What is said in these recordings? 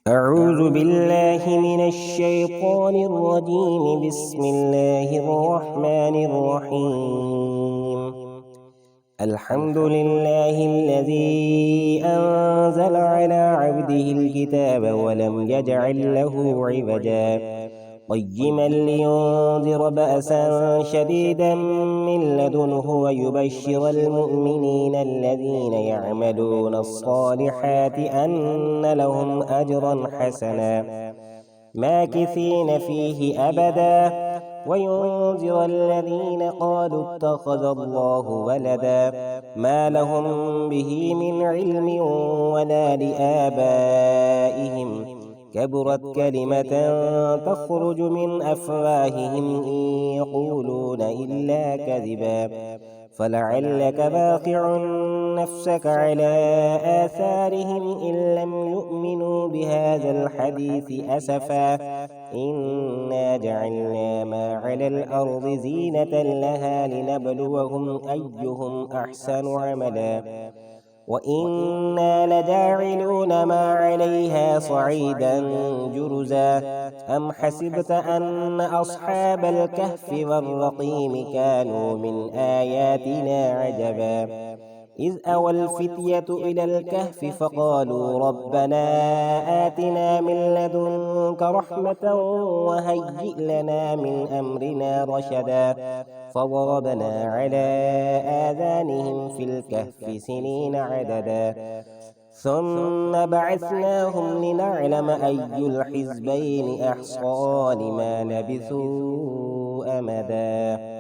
أعوذ بالله من الشيطان الرجيم. بسم الله الرحمن الرحيم. الحمد لله الذي أنزل على عبده الكتاب ولم يجعل له عوجا قيما لينذر بأسا شديدا من لدنه ويبشر المؤمنين الذين يعملون الصالحات أن لهم أجرا حسنا ماكثين فيه أبدا وينذر الذين قالوا اتخذ الله ولدا ما لهم به من علم ولا لآبائهم كبرت كلمة تخرج من أفواههم إن يقولون إلا كذبا فلعلك باخع نفسك على آثارهم إن لم يؤمنوا بهذا الحديث أسفا إنا جعلنا ما على الأرض زينة لها لنبلوهم أيهم أحسن عملا وإنا لجاعلون ما عليها صعيدا جرزا أم حسبت أن أصحاب الكهف والرقيم كانوا من آياتنا عجبا إذ أوى الفتية إلى الكهف فقالوا ربنا آتنا من لدنك رحمة وهيئ لنا من أمرنا رشدا فضربنا على آذانهم في الكهف سنين عددا ثم بعثناهم لنعلم أي الحزبين أحصى لما لبثوا أمدا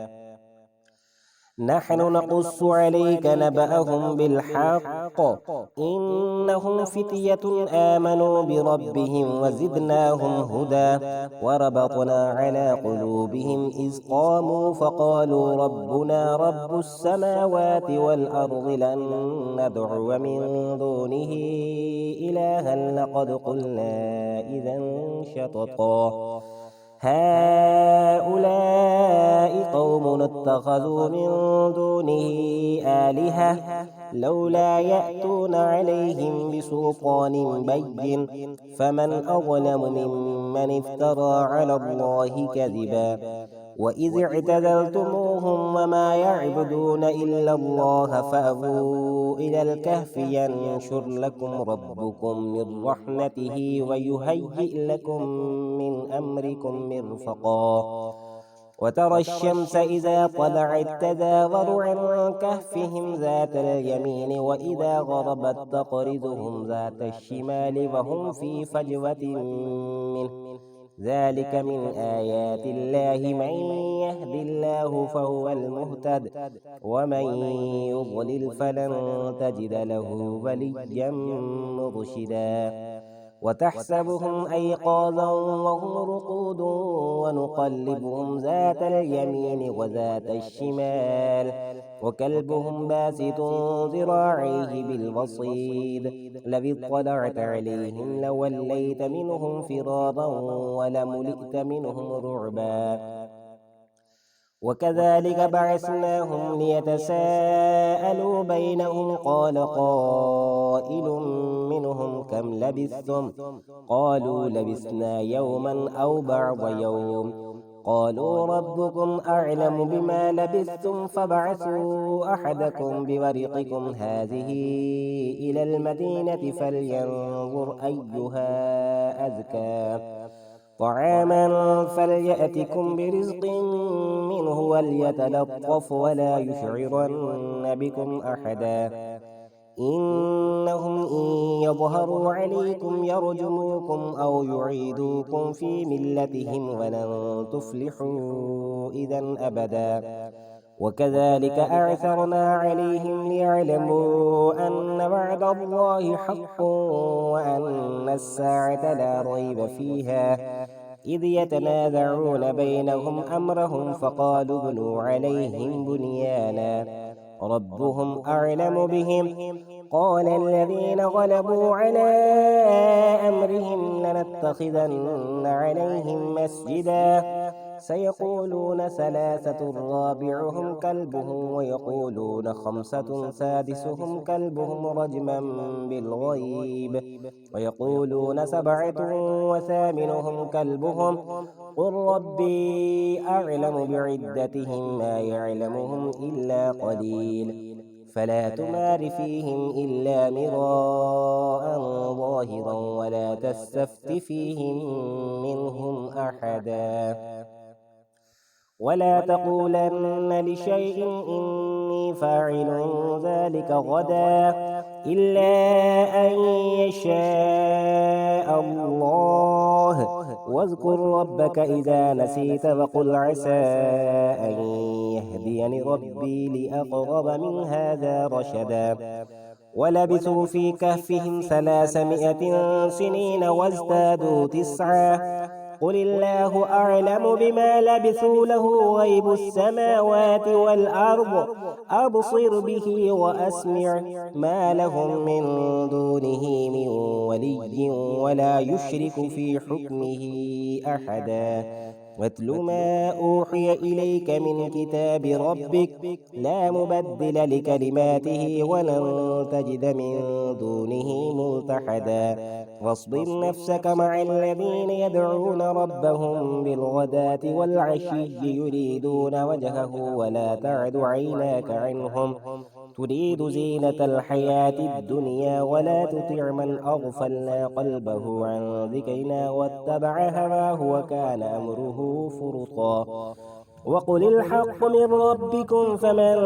نحن نقص عليك نبأهم بالحق إنهم فتية آمنوا بربهم وزدناهم هدى وربطنا على قلوبهم إذ قاموا فقالوا ربنا رب السماوات والأرض لن ندعو من دونه إلها لقد قلنا إذا شططا هؤلاء قوم اتخذوا من دونه آلهة لولا يأتون عليهم بسلطان بين فمن أظلم ممن افترى على الله كذبا وإذ اعتزلتموهم وما يعبدون إلا الله فأووا إلى الكهف ينشر لكم ربكم من رحمته ويهيئ لكم من أمركم مرفقا وترى الشمس إذا طلعت تزاور عن كهفهم ذات اليمين وإذا غربت تقرضهم ذات الشمال وهم في فجوة منه ذلك من آيات الله من يهد الله فهو المهتد ومن يضلل فلن تجد له وليا مرشدا وتحسبهم أيقاظا وهم رقود ونقلبهم ذات اليمين وذات الشمال وكلبهم باسط ذراعيه بالوصيد لو اطلعت عليهم لوليت منهم فرارا ولملئت منهم رعبا وكذلك بعثناهم ليتساءلوا بينهم قال قائل منهم كم لبثتم قالوا لبثنا يوما أو بعض يوم قالوا ربكم أعلم بما لبثتم فابعثوا أحدكم بورقكم هذه إلى المدينة فلينظر أيها أزكى طعاما فليأتكم برزق منه وليتلطف ولا يشعرن بكم أحدا إنهم إن يظهروا عليكم يرجموكم أو يعيدوكم في ملتهم ولن تفلحوا إذا أبدا وكذلك أعثرنا عليهم ليعلموا أن وعد الله حق وأن الساعة لا ريب فيها إذ يتنازعون بينهم أمرهم فقالوا ابنوا عليهم بنيانا ربهم أعلم بهم قال الذين غلبوا على أمرهم لنتخذن عليهم مسجدا سيقولون ثلاثة رابعهم كلبهم ويقولون خمسة سادسهم كلبهم رجما بالغيب ويقولون سبعة وثامنهم كلبهم قل ربي أعلم بعدتهم ما يعلمهم إلا قليل فلا تمار فيهم إلا مراء ظاهرا ولا تستفت فيهم منهم أحدا ولا تقولن لشيء إني فاعل ذلك غدا إلا أن يشاء الله واذكر ربك إذا نسيت وقل عسى أن يهديني ربي لأقرب من هذا رشدا ولبثوا في كهفهم 300 سنين وازدادوا 9 قل الله أعلم بما لبثوا له غيب السماوات والأرض أبصر به وأسمع ما لهم من دونه من ولي ولا يشرك في حكمه أحدا واتل ما أوحي إليك من كتاب ربك لا مبدل لكلماته ولن تجد من دونه ملتحدا واصبر نفسك مع الذين يدعون ربهم بالغداة والعشي يريدون وجهه ولا تعد عيناك عنهم تريد زينة الحياة الدنيا ولا تطع من أغفلنا قلبه عن ذكرنا واتبع هواه وكان أمره فرطا وقل الحق من ربكم فمن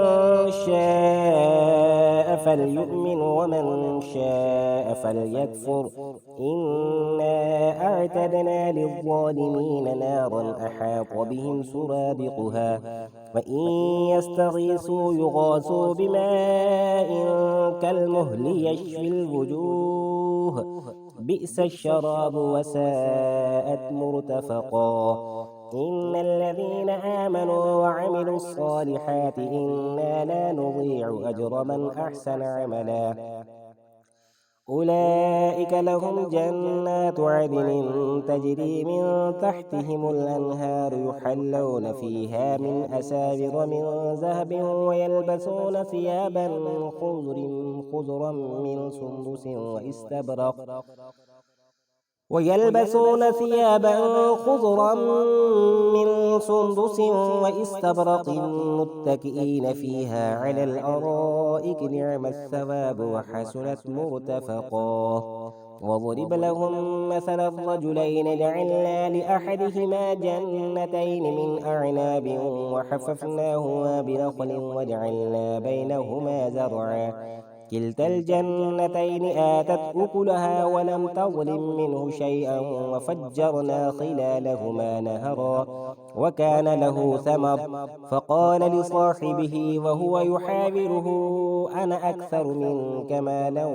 شاء فليؤمن ومن شاء فليكفر إنا أعتدنا للظالمين نارا أحاط بهم سرادقها وإن يستغيثوا يغاثوا بماء كالمهل يشفي الوجوه بئس الشراب وساءت مرتفقا إن الذين آمنوا وعملوا الصالحات إنا لا نضيع أجر من أحسن عملا أولئك لهم جنات عدن تجري من تحتهم الأنهار يحلون فيها من أساور من ذهب ويلبسون ثيابا خضرا من سندس واستبرق متكئين فيها على الأرائك نعم الثواب وحسنت مرتفقا وضرب لهم مثل الرجلين جعلنا لأحدهما جنتين من أعناب وحففناهما بنخل وجعلنا بينهما زرعا كلتا الجنتين آتت أكلها ولم تظلم منه شيئا وفجرنا خلالهما نهرا وكان له ثمر فقال لصاحبه وهو يحاوره أنا أكثر منك مالا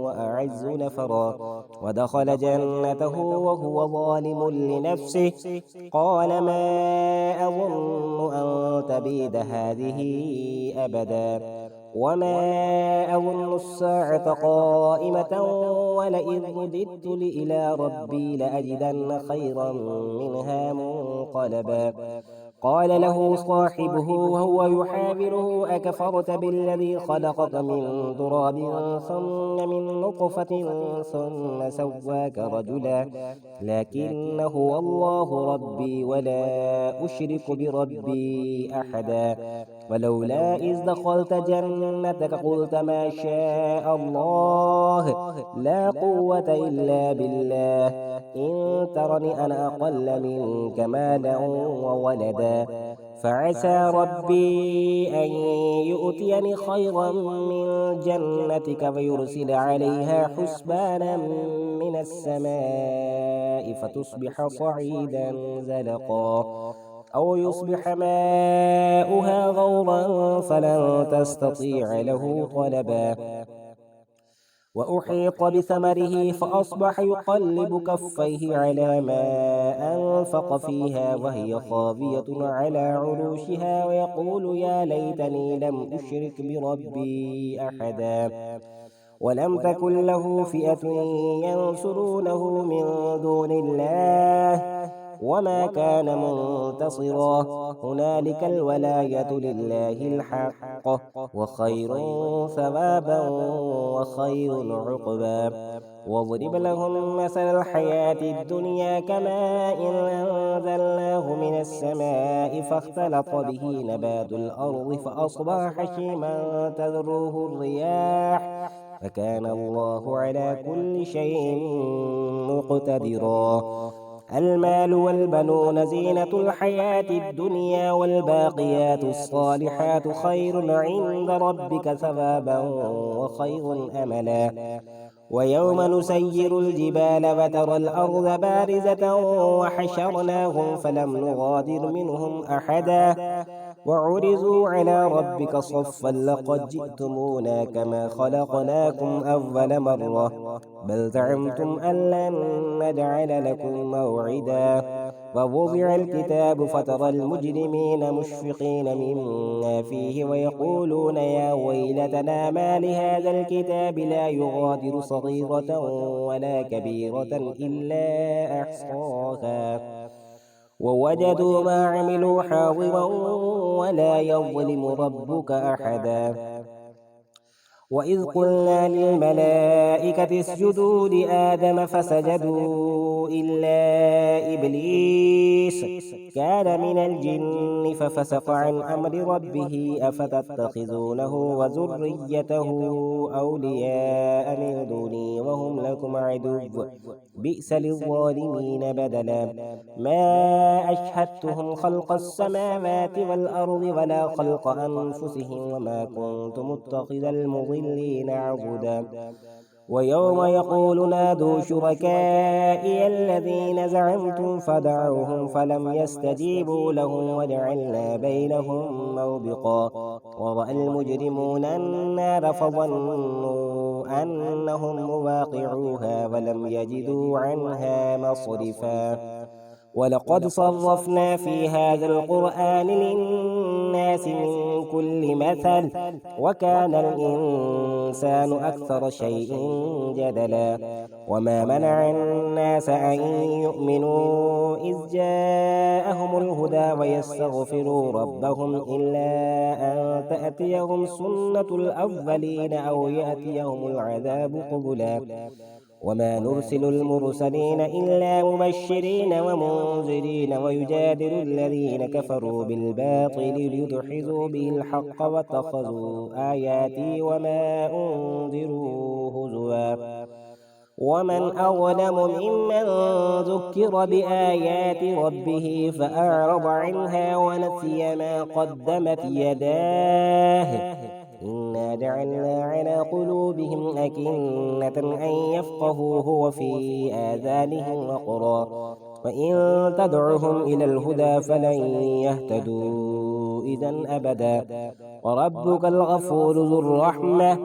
وأعز نفرا ودخل جنته وهو ظالم لنفسه قال ما أظن أن تبيد هذه أبدا وما أظن الساعة قائمة ولئن رددت إلى ربي لأجدن خيرا منها منقلبا قال له صاحبه وهو يحاوره أكفرت بالذي خلقك من تراب ثم من نطفة ثم سواك رجلا لكن هو الله ربي ولا أشرك بربي أحدا ولولا إذ دخلت جنتك قلت ما شاء الله لا قوة إلا بالله إن ترني أنا أقل منك مالا وولدا فعسى ربي أن يؤتيني خيرا من جنتك ويرسل عليها حسبانا من السماء فتصبح صعيدا زلقا أو يصبح ماؤها غورا فلن تستطيع له طلبا وأحيط بثمره فأصبح يقلب كفيه على ما أنفق فيها وهي خاوية على عروشها ويقول يا ليتني لم أشرك بربي أحدا ولم تكن له فئة ينصرونه من دون الله وما كان منتصرا. هنالك الولاية لله الحق، وخير ثوابا وخير عقبا. واضرب لهم مثل الحياة الدنيا كماء أنزلناه من السماء فاختلط به نبات الأرض فأصبح حشيما تذروه الرياح، فكان الله على كل شيء مقتدرا. المال والبنون زينة الحياة الدنيا، والباقيات الصالحات خير عند ربك ثوابا وخير أملا. ويوم نسير الجبال وترى الأرض بارزة وحشرناهم فلم نغادر منهم أحدا، وعرضوا على ربك صفا لقد جئتمونا كما خلقناكم أول مرة، بل زعمتم أن لن نجعل لكم موعدا. ووضع الكتاب فترى المجرمين مشفقين مما فيه ويقولون يا ويلتنا ما لهذا الكتاب لا يغادر صغيرة ولا كبيرة إلا أحصاها، ووجدوا ما عملوا حاضرا ولا يظلم ربك أحدا. وإذ قلنا للملائكة اسجدوا لآدم فسجدوا إلا إبليس كان من الجن ففسق عن أمر ربه، أفتتخذونه وذريته أولياء من دوني وهم لكم عدو، بئس للظالمين بدلا. ما أشهدتهم خلق السماوات والأرض ولا خلق أنفسهم وما كنت متخذ المضلين عضدا. ويوم يقول نادوا شركائي الذين زعمتم فدعوهم فلم يستجيبوا لهم وجعلنا بينهم موبقا. ورأى المجرمون النار فظنوا أنهم مواقعوها ولم يجدوا عنها مصرفا. ولقد صرفنا في هذا القرآن للناس من كل مثل، وكان الإنسان أكثر شيء جدلا. وما منع الناس أن يؤمنوا إذ جاءهم الهدى ويستغفروا ربهم إلا أن تأتيهم سنة الأولين أو يأتيهم العذاب قبلا. وما نرسل المرسلين إلا مبشرين ومنذرين ويجادل الذين كفروا بالباطل ليدحضوا به الحق واتخذوا آياتي وما أنذروا هزوا. ومن أظلم ممن ذكر بآيات ربه فأعرض عنها ونسي ما قدمت يداه، إنا جعلنا على قلوبهم أكنة أن يفقهوه وفي آذانهم وقرا، وإن تدعهم إلى الهدى فلن يهتدوا إذا أبدا. وربك الغفور ذو الرحمة،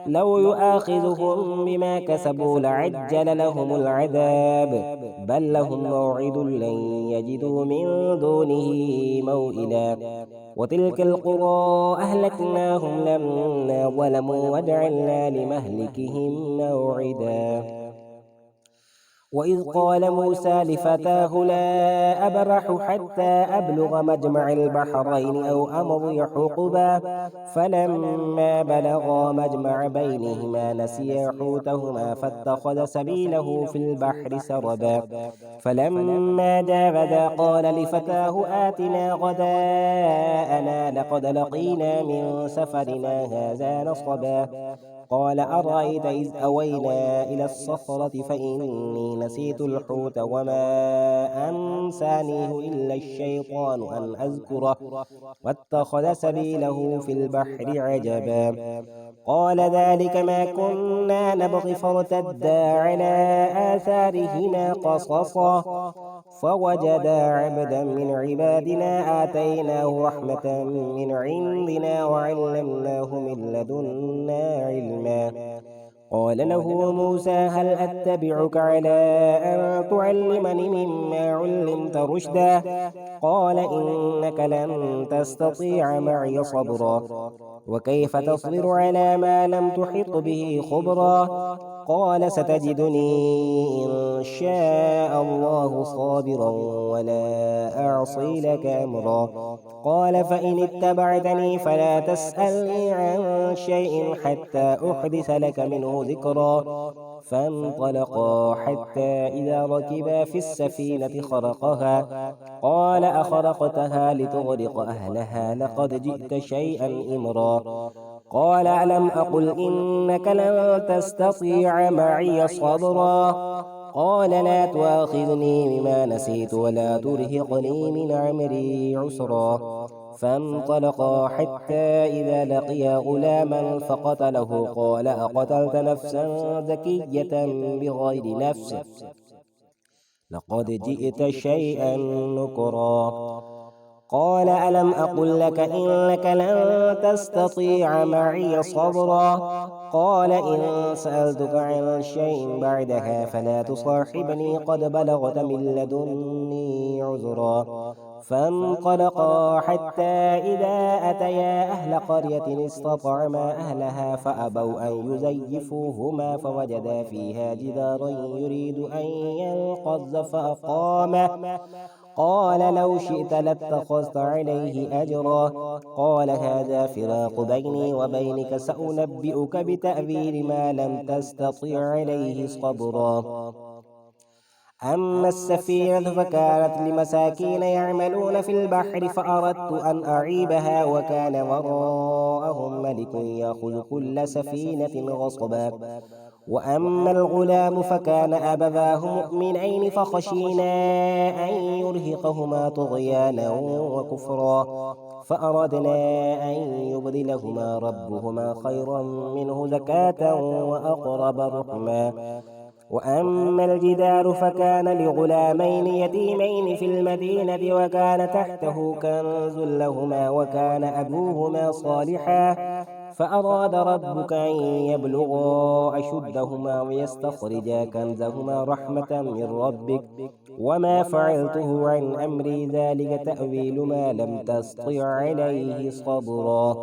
لو يؤاخذهم بما كسبوا لعجل لهم العذاب، بل لهم موعد لن يجدوا من دونه موئلا. وتلك القرى أهلكناهم لما ظلموا وجعلنا لمهلكهم موعدا. وإذ قال موسى لفتاه لا أبرح حتى أبلغ مجمع البحرين أو أمضي حقبا، فلما بلغا مجمع بينهما نسيا حوتهما فاتخذ سبيله في البحر سربا. فلما جاوزا قال لفتاه آتنا غداءنا لقد لقينا من سفرنا هذا نصبا. قال أرأيت إذ أوينا إلى الصخرة فإني نسيت الحوت وما أنسانيه إلا الشيطان أن أذكره، واتخذ سبيله في البحر عجبا. قال ذلك ما كنا نبغي فارتدا على آثارهما قصصا، فوجدا عبدا من عبادنا آتيناه رحمة من عندنا وعلمناه من لدنا علما. قال له موسى هل أتبعك على أن تعلمني مما علمت رشدا؟ قال إنك لن تستطيع معي صبرا، وكيف تصبر على ما لم تحط به خبرا؟ قال ستجدني إن شاء الله صابرا ولا أعصي لك أمرا. قال فإن اتبعتني فلا تسألني عن شيء حتى أحدث لك منه ذكرا. فانطلقا حتى إذا ركبا في السفينة خرقها قال أخرقتها لتغرق أهلها لقد جئت شيئا إمرا. قال ألم أقل إنك لن تستطيع معي صبرا. قال لا تؤاخذني بما نسيت ولا ترهقني من عمري عسرا. فانطلقا حتى إذا لقيا غلاما فقتله قال أقتلت نفسا زكية بغير نفس لقد جئت شيئا نكرا. قال ألم أقل لك إنك لن تستطيع معي صبرا. قال إن سألتك عن شيء بعدها فلا تصاحبني قد بلغت من لدني عذرا. فانطلقا حتى إذا أتيا أهل قرية استطعما أهلها فأبوا أن يزيفوهما فوجدا فيها جدارا يريد أن ينقض فأقامه. قال لو شئت لاتخذت عليه أجرا. قال هذا فراق بيني وبينك سأنبئك بتأويل ما لم تستطع عليه صبرا. أما السفينة فكانت لمساكين يعملون في البحر فأردت أن أعيبها وكان وراءهم ملك يأخذ كل سفينة غصبا. وأما الغلام فكان أبواه مؤمنين فخشينا أن يرهقهما طغيانا وكفرا فأردنا أن يبدلهما ربهما خيرا منه زكاة وأقرب رحما. وأما الجدار فكان لغلامين يتيمين في المدينة وكان تحته كنز لهما وكان أبوهما صالحا فأراد ربك أن يبلغا أشدهما ويستخرجا كنزهما رحمة من ربك وما فعلته عن أمري ذلك تأويل ما لم تستطع عليه صبرا.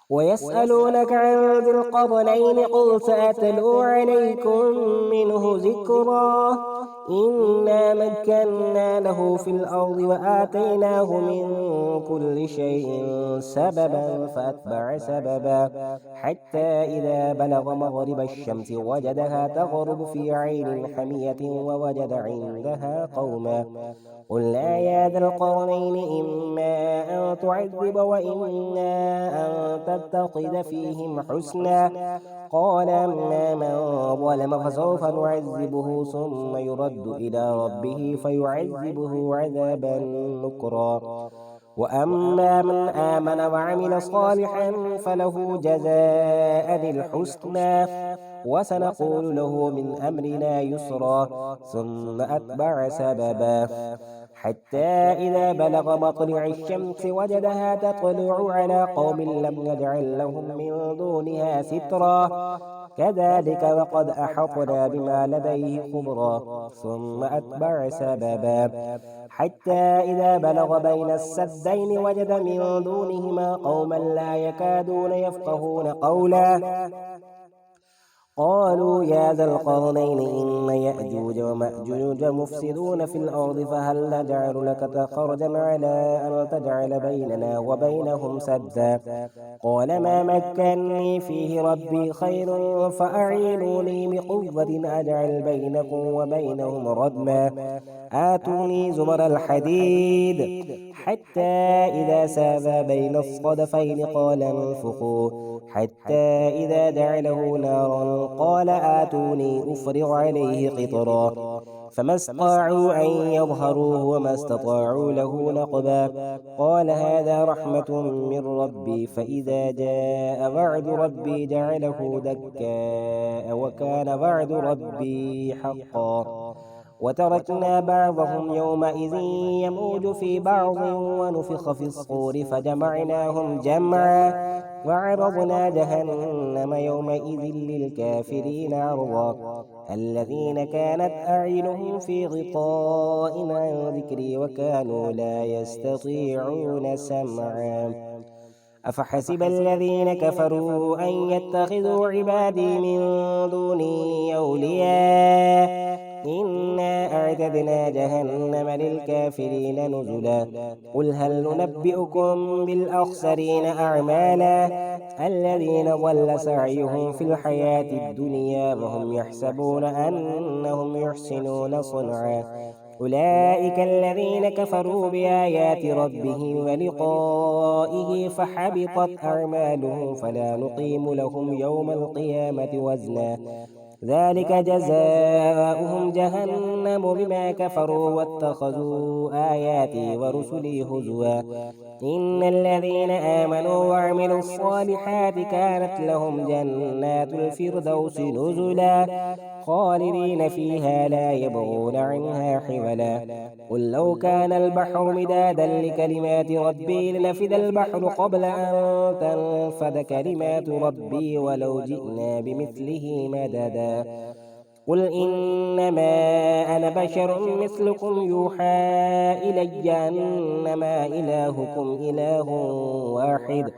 ويسألونك عن ذي القرنين قل سأتلو عليكم منه ذكرا. إنا مكنا له في الأرض وآتيناه من كل شيء سببا فأتبع سببا حتى إذا بلغ مغرب الشمس وجدها تغرب في عين حمية ووجد عندها قوما. قلنا يا ذا القرنين إما أن تعذب وإما أن تتخذ فيهم حسنا. قال أما من ظلم فسوف نعذبه ثم يرد إلى ربه فيعذبه عذابا نكرا. وأما من آمن وعمل صالحا فله جزاء الحسنى وسنقول له من أمرنا يسرا. ثم أتبع سببا حتى إذا بلغ مطلع الشمس وجدها تطلع على قوم لم نجعل لهم من دونها سترا. كذلك وقد أحطنا بما لديه خبرا. ثم أتبع سببا حتى إذا بلغ بين السدين وجد من دونهما قوما لا يكادون يفقهون قولا. قالوا يا ذا القرنين إن يأجوج ومأجوج مفسدون في الأرض فهل نجعل لك خرجا على أن تجعل بيننا وبينهم سدا. قال ما مكنني فيه ربي خير فأعينوني بقوة أجعل بينكم وبينهم ردما. آتوني زمر الحديد حتى إذا ساوى بين الصدفين قال انفخوا حتى إذا جعله نارا قال آتوني أفرغ عليه قطرا. فما استطاعوا أن يظهروه وما استطاعوا له نقبا. قال هذا رحمة من ربي فإذا جاء وعد ربي جعله دكاء وكان وعد ربي حقا. وتركنا بعضهم يومئذ يموج في بعض ونفخ في الصور فجمعناهم جمعا وعرضنا جهنم يومئذ للكافرين عرضا. الذين كانت أعينهم في غطاء عن ذكري وكانوا لا يستطيعون سمعا. أفحسب الذين كفروا أن يتخذوا عبادي من دوني أولياء إنا أعتدنا جهنم للكافرين نزلا قل هل ننبئكم بالأخسرين أعمالا الذين ضل سعيهم في الحياة الدنيا وهم يحسبون أنهم يحسنون صنعا أولئك الذين كفروا بآيات ربهم ولقائه فحبطت أعمالهم فلا نقيم لهم يوم القيامة وزنا ذلك جزاؤهم جهنم بما كفروا واتخذوا آياتي ورسلي هزوا إن الذين آمنوا وعملوا الصالحات كانت لهم جنات الفردوس نزلا خالدين فيها لا يبغون عنها حولا قل لو كان البحر مدادا لكلمات ربي لنفد البحر قبل أن تنفد كلمات ربي ولو جئنا بمثله مددا قل إنما أنا بشر مثلكم يوحى إلي أنما إلهكم إله واحد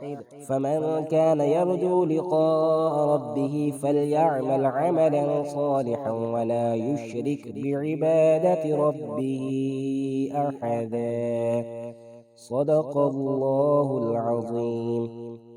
فمن كان يرجو لقاء ربه فليعمل عملا صالحا ولا يشرك بعبادة ربه أحدا صدق الله العظيم.